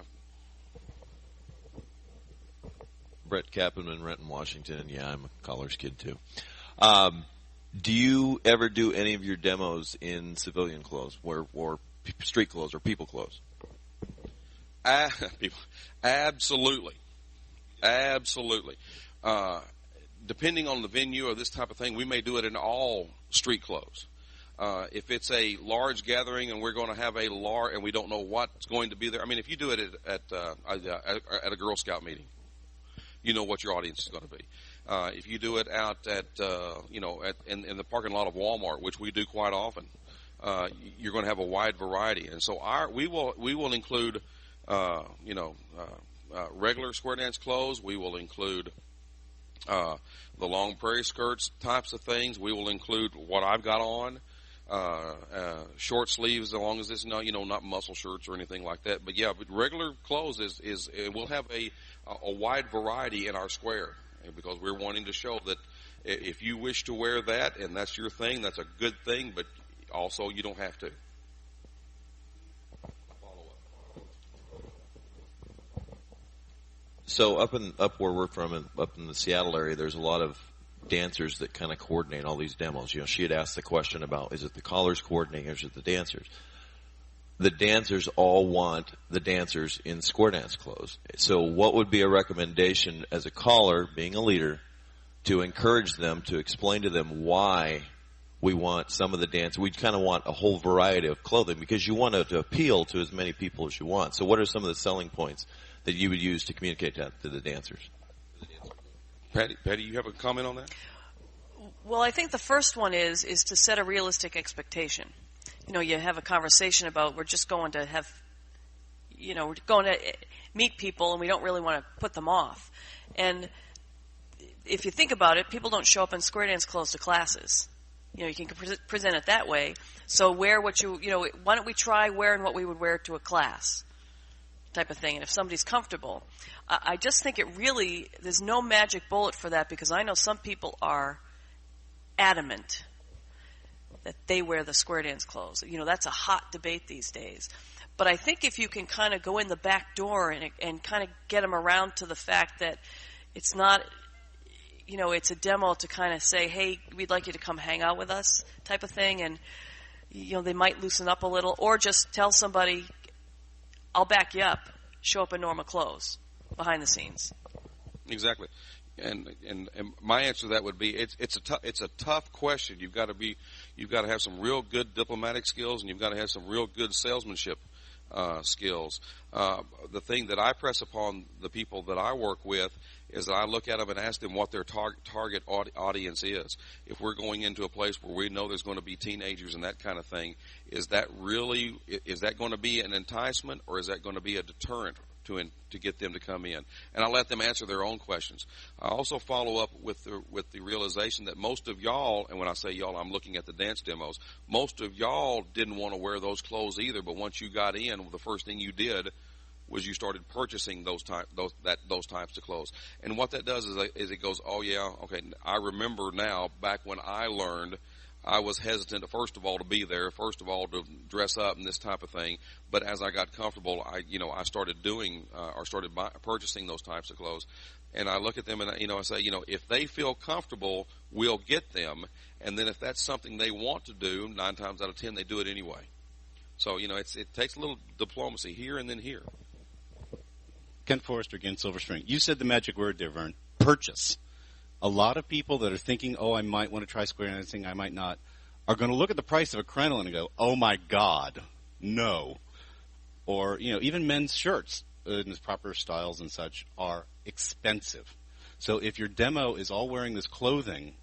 Brett Kappenman, Renton, Washington. Yeah, I'm a Caller's kid too. Do you ever do any of your demos in civilian clothes, or street clothes, or people clothes? Absolutely. Depending on the venue or this type of thing, we may do it in all street clothes. If it's a large gathering and we're going to have and we don't know what's going to be there. I mean, if you do it at a Girl Scout meeting, you know what your audience is going to be. If you do it out at in the parking lot of Walmart, which we do quite often, you're going to have a wide variety. And so we will include regular square dance clothes. We will include the long prairie skirts types of things. We will include what I've got on, short sleeves, as long as it's not muscle shirts or anything like that. But yeah, but regular clothes is we'll have a wide variety in our square, because we're wanting to show that if you wish to wear that and that's your thing, that's a good thing. But also, you don't have to. So up where we're from, up in the Seattle area, there's a lot of dancers that kind of coordinate all these demos. She had asked the question about, is it the callers coordinating or is it the dancers? The dancers all want the dancers in square dance clothes. So what would be a recommendation as a caller, being a leader, to encourage them, to explain to them why we want some of the dance? We kind of want a whole variety of clothing because you want to appeal to as many people as you want. So what are some of the selling points that you would use to communicate that to the dancers? Patty, you have a comment on that? Well, I think the first one is to set a realistic expectation. You have a conversation about we're just going to have, we're going to meet people and we don't really want to put them off. And if you think about it, people don't show up in square dance clothes to classes. You can present it that way. So wear what why don't we try wearing what we would wear to a class type of thing. And if somebody's comfortable, I just think there's no magic bullet for that, because I know some people are adamant that they wear the square dance clothes. That's a hot debate these days. But I think if you can kind of go in the back door and kind of get them around to the fact that it's not, it's a demo to kind of say, hey, we'd like you to come hang out with us type of thing. And, they might loosen up a little, or just tell somebody, I'll back you up, show up in normal clothes behind the scenes. Exactly. And my answer to that would be it's a tough question. You've got to have some real good diplomatic skills, and you've got to have some real good salesmanship skills. The thing that I press upon the people that I work with is that I look at them and ask them what their target audience is. If we're going into a place where we know there's going to be teenagers and that kind of thing, is that going to be an enticement, or is that going to be a deterrent to get them to come in? And I let them answer their own questions. I also follow up with the realization that most of y'all, and when I say y'all, I'm looking at the dance demos, most of y'all didn't want to wear those clothes either, but once you got in, the first thing you did was you started purchasing those types of clothes. And what that does is it goes, oh yeah, okay, I remember now, back when I learned, I was hesitant, first of all, to be there, first of all, to dress up and this type of thing. But as I got comfortable, I started doing, or started purchasing those types of clothes. And I look at them and, I say, if they feel comfortable, we'll get them. And then if that's something they want to do, 9 times out of 10, they do it anyway. So, it takes a little diplomacy here and then here. Ken Forrester again, Silver Spring. You said the magic word there, Vern. Purchase. A lot of people that are thinking, oh, I might want to try square dancing, I might not, are going to look at the price of a crinoline and go, oh my God, no. Or, even men's shirts in its proper styles and such are expensive. So if your demo is all wearing this clothing,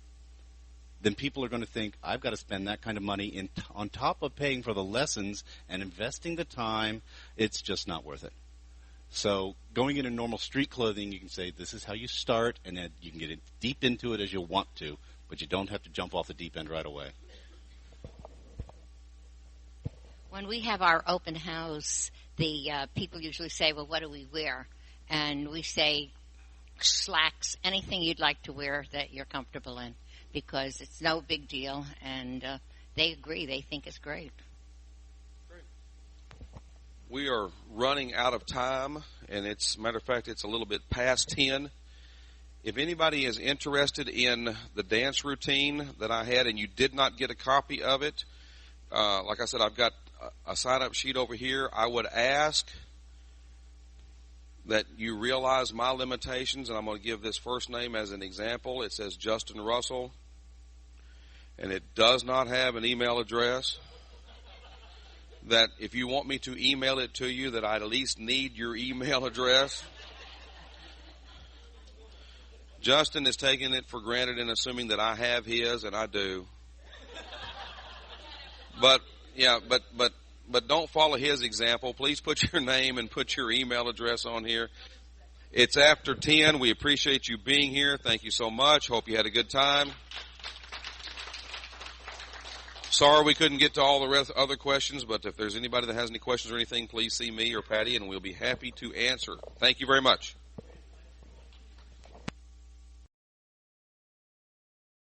then people are going to think, I've got to spend that kind of money on top of paying for the lessons and investing the time. It's just not worth it. So going into normal street clothing, you can say this is how you start, and then you can get deep into it as you want to, but you don't have to jump off the deep end right away. When we have our open house, the people usually say, well, what do we wear? And we say slacks, anything you'd like to wear that you're comfortable in, because it's no big deal, and they agree. They think it's great. We are running out of time, and matter of fact, it's a little bit past 10. If anybody is interested in the dance routine that I had and you did not get a copy of it, like I said, I've got a sign-up sheet over here. I would ask that you realize my limitations, and I'm going to give this first name as an example. It says Justin Russell, and it does not have an email address. That if you want me to email it to you, that I at least need your email address. Justin is taking it for granted and assuming that I have his, and I do. But don't follow his example. Please put your name and put your email address on here. It's after 10. We appreciate you being here. Thank you so much. Hope you had a good time. Sorry we couldn't get to all the other questions, but if there's anybody that has any questions or anything, please see me or Patty, and we'll be happy to answer. Thank you very much.